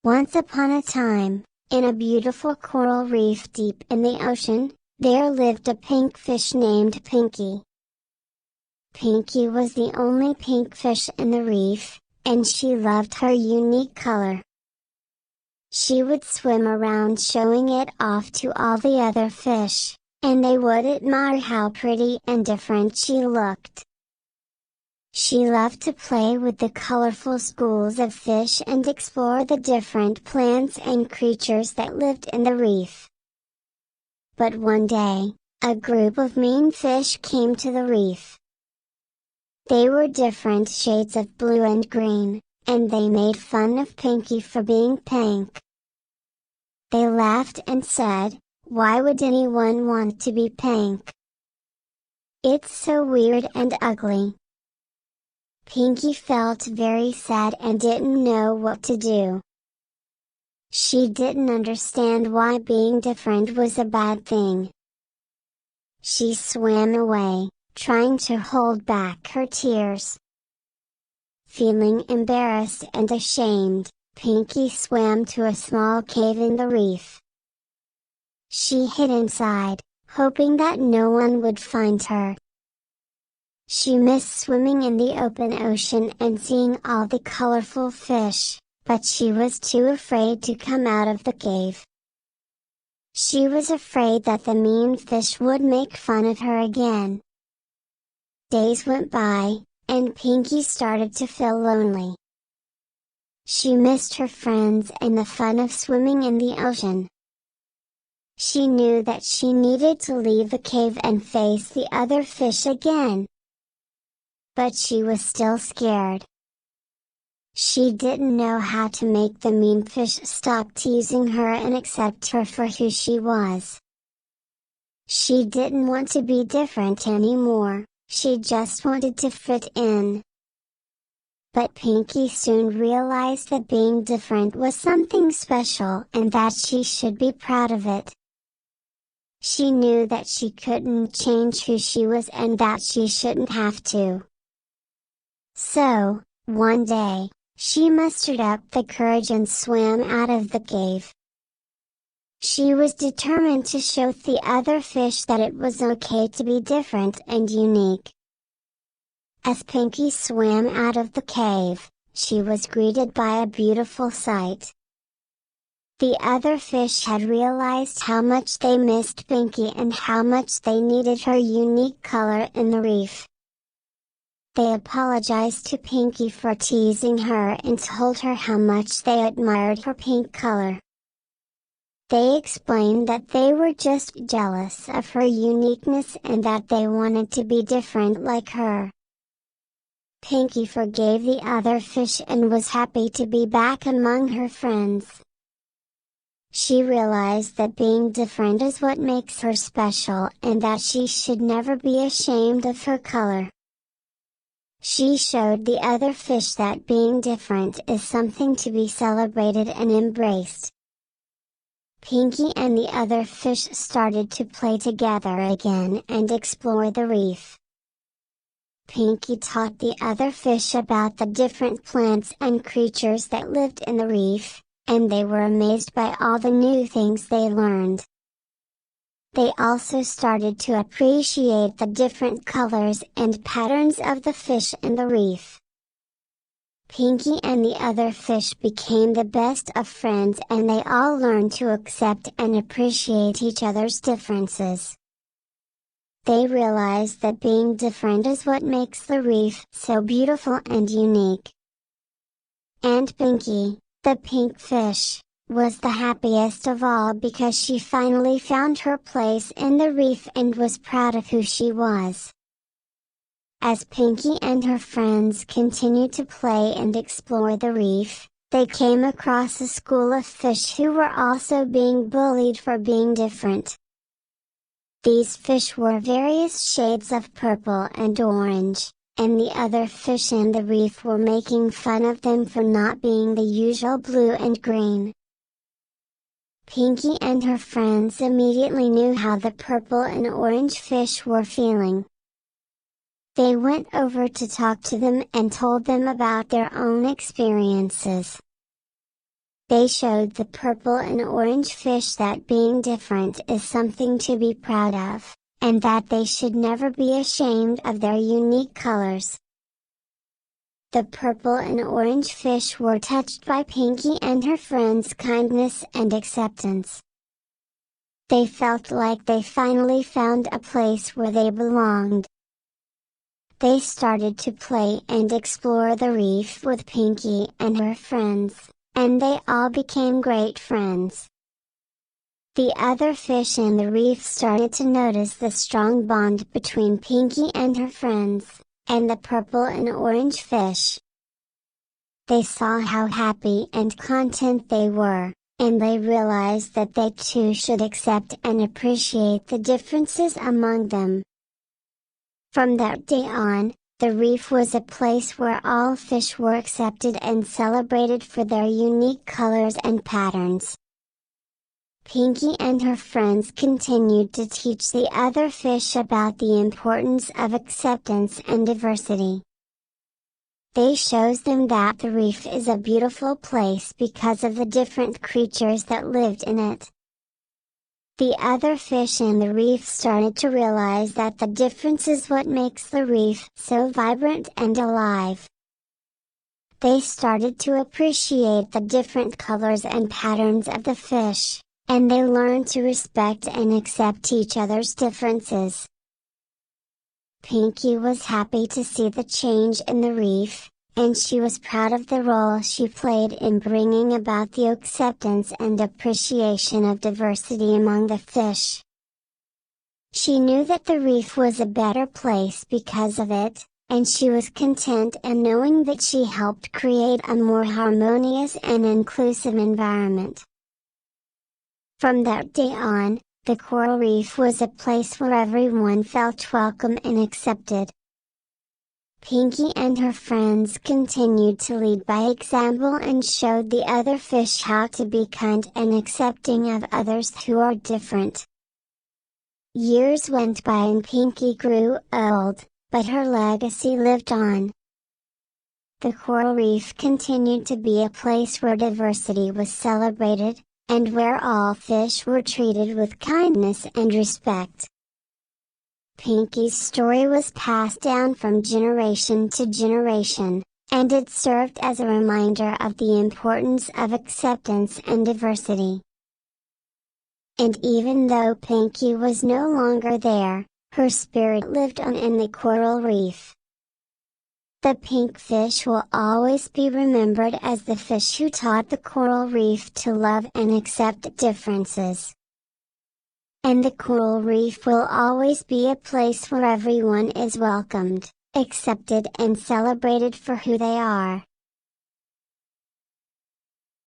Once upon a time, in a beautiful coral reef deep in the ocean, there lived a pink fish named Pinky. Pinky was the only pink fish in the reef, and she loved her unique color. She would swim around showing it off to all the other fish, and they would admire how pretty and different she looked. She loved to play with the colorful schools of fish and explore the different plants and creatures that lived in the reef. But one day, a group of mean fish came to the reef. They were different shades of blue and green, and they made fun of Pinky for being pink. They laughed and said, "Why would anyone want to be pink? It's so weird and ugly." Pinky felt very sad and didn't know what to do. She didn't understand why being different was a bad thing. She swam away, trying to hold back her tears. Feeling embarrassed and ashamed, Pinky swam to a small cave in the reef. She hid inside, hoping that no one would find her. She missed swimming in the open ocean and seeing all the colorful fish, but she was too afraid to come out of the cave. She was afraid that the mean fish would make fun of her again. Days went by, and Pinky started to feel lonely. She missed her friends and the fun of swimming in the ocean. She knew that she needed to leave the cave and face the other fish again. But she was still scared. She didn't know how to make the mean fish stop teasing her and accept her for who she was. She didn't want to be different anymore, she just wanted to fit in. But Pinky soon realized that being different was something special and that she should be proud of it. She knew that she couldn't change who she was and that she shouldn't have to. So, one day, she mustered up the courage and swam out of the cave. She was determined to show the other fish that it was okay to be different and unique. As Pinky swam out of the cave, she was greeted by a beautiful sight. The other fish had realized how much they missed Pinky and how much they needed her unique color in the reef. They apologized to Pinky for teasing her and told her how much they admired her pink color. They explained that they were just jealous of her uniqueness and that they wanted to be different like her. Pinky forgave the other fish and was happy to be back among her friends. She realized that being different is what makes her special and that she should never be ashamed of her color. She showed the other fish that being different is something to be celebrated and embraced. Pinky and the other fish started to play together again and explore the reef. Pinky taught the other fish about the different plants and creatures that lived in the reef, and they were amazed by all the new things they learned. They also started to appreciate the different colors and patterns of the fish in the reef. Pinky and the other fish became the best of friends and they all learned to accept and appreciate each other's differences. They realized that being different is what makes the reef so beautiful and unique. And Pinky, the pink fish, was the happiest of all because she finally found her place in the reef and was proud of who she was. As Pinky and her friends continued to play and explore the reef, they came across a school of fish who were also being bullied for being different. These fish were various shades of purple and orange, and the other fish in the reef were making fun of them for not being the usual blue and green. Pinky and her friends immediately knew how the purple and orange fish were feeling. They went over to talk to them and told them about their own experiences. They showed the purple and orange fish that being different is something to be proud of, and that they should never be ashamed of their unique colors. The purple and orange fish were touched by Pinky and her friends' kindness and acceptance. They felt like they finally found a place where they belonged. They started to play and explore the reef with Pinky and her friends, and they all became great friends. The other fish in the reef started to notice the strong bond between Pinky and her friends, and the purple and orange fish. They saw how happy and content they were, and they realized that they too should accept and appreciate the differences among them. From that day on, the reef was a place where all fish were accepted and celebrated for their unique colors and patterns. Pinky and her friends continued to teach the other fish about the importance of acceptance and diversity. They shows them that the reef is a beautiful place because of the different creatures that lived in it. The other fish in the reef started to realize that the difference is what makes the reef so vibrant and alive. They started to appreciate the different colors and patterns of the fish, and they learned to respect and accept each other's differences. Pinky was happy to see the change in the reef, and she was proud of the role she played in bringing about the acceptance and appreciation of diversity among the fish. She knew that the reef was a better place because of it, and she was content in knowing that she helped create a more harmonious and inclusive environment. From that day on, the coral reef was a place where everyone felt welcome and accepted. Pinky and her friends continued to lead by example and showed the other fish how to be kind and accepting of others who are different. Years went by and Pinky grew old, but her legacy lived on. The coral reef continued to be a place where diversity was celebrated, and where all fish were treated with kindness and respect. Pinky's story was passed down from generation to generation, and it served as a reminder of the importance of acceptance and diversity. And even though Pinky was no longer there, her spirit lived on in the coral reef. The pink fish will always be remembered as the fish who taught the coral reef to love and accept differences. And the coral reef will always be a place where everyone is welcomed, accepted and celebrated for who they are.